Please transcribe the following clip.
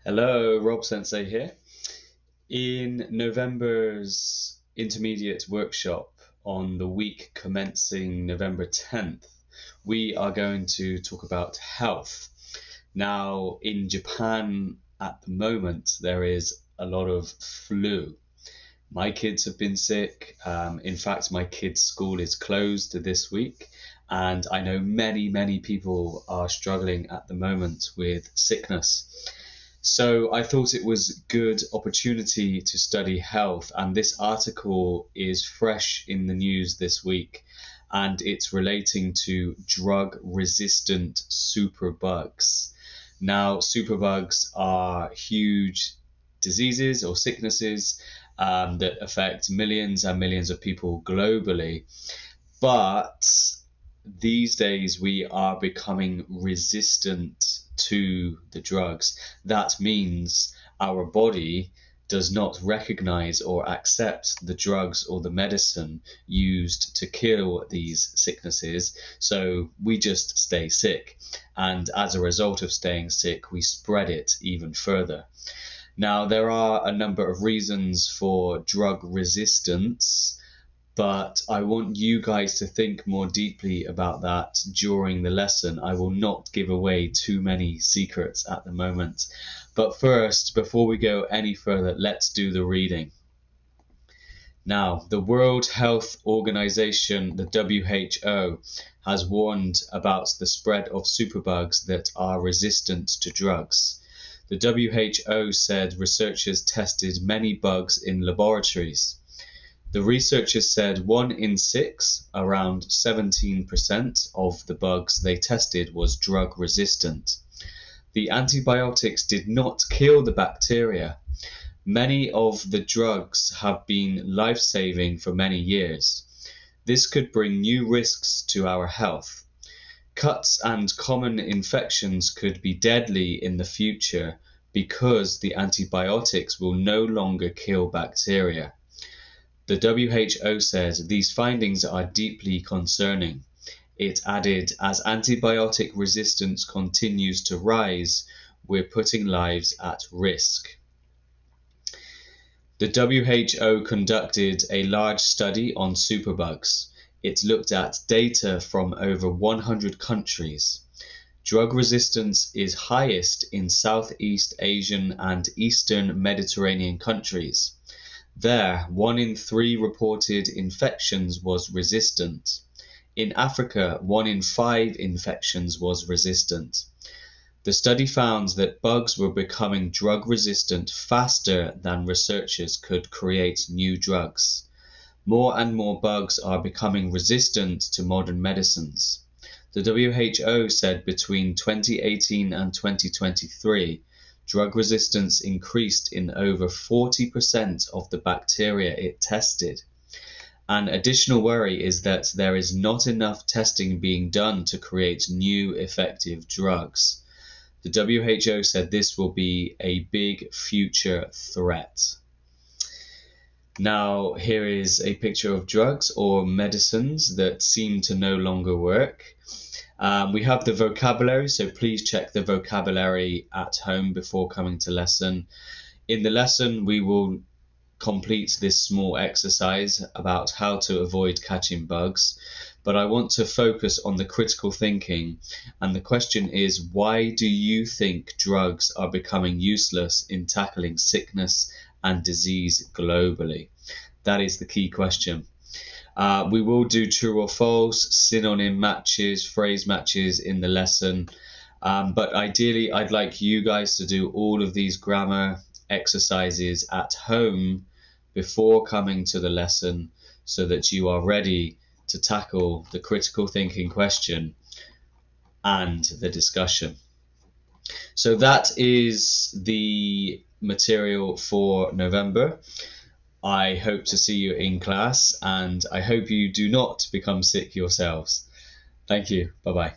Hello, Rob Sensei here. In November's intermediate workshop on the week commencing November 10th, we are going to talk about health. Now, in Japan at the moment, there is a lot of flu. My kids have been sick. In fact, my kids' school is closed this week, and I know many people are struggling at the moment with sickness. So I thought it was a good opportunity to study health, and this article is fresh in the news this week, and it's relating to drug-resistant superbugs. Now, superbugs are huge diseases or sicknesses that affect millions and millions of people globally, but these days we are becoming resistant to the drugs. That means our body does not recognize or accept the drugs or the medicine used to kill these sicknesses, so we just stay sick, and as a result of staying sick we spread it even further. Now, there are a number of reasons for drug resistance, but I want you guys to think more deeply about that during the lesson. I will not give away too many secrets at the moment. But first, before we go any further, let's do the reading. Now, the World Health Organization, the WHO, has warned about the spread of superbugs that are resistant to drugs. The WHO said researchers tested many bugs in laboratories. The researchers said 1 in 6, around 17% of the bugs they tested was drug resistant. The antibiotics did not kill the bacteria. Many of the drugs have been life-saving for many years. This could bring new risks to our health. Cuts and common infections could be deadly in the future because the antibiotics will no longer kill bacteria. The WHO says these findings are deeply concerning. It added, as antibiotic resistance continues to rise, we're putting lives at risk. The WHO conducted a large study on superbugs. It looked at data from over 100 countries. Drug resistance is highest in Southeast Asian and Eastern Mediterranean countries. There, 1 in 3 reported infections was resistant. In Africa, 1 in 5 infections was resistant. The study found that bugs were becoming drug resistant faster than researchers could create new drugs. More and more bugs are becoming resistant to modern medicines. The WHO said between 2018 and 2023, drug resistance increased in over 40% of the bacteria it tested. An additional worry is that there is not enough testing being done to create new effective drugs. The WHO said this will be a big future threat. Now, here is a picture of drugs or medicines that seem to no longer work. We have the vocabulary, so please check the vocabulary at home before coming to lesson. In the lesson, we will complete this small exercise about how to avoid catching bugs, but I want to focus on the critical thinking, and the question is, why do you think drugs are becoming useless in tackling sickness and disease globally? That is the key question. We will do true or false, synonym matches, phrase matches in the lesson, but ideally I'd like you guys to do all of these grammar exercises at home before coming to the lesson so that you are ready to tackle the critical thinking question and the discussion. So that is the material for November. I hope to see you in class, and I hope you do not become sick yourselves. Thank you. Bye-bye.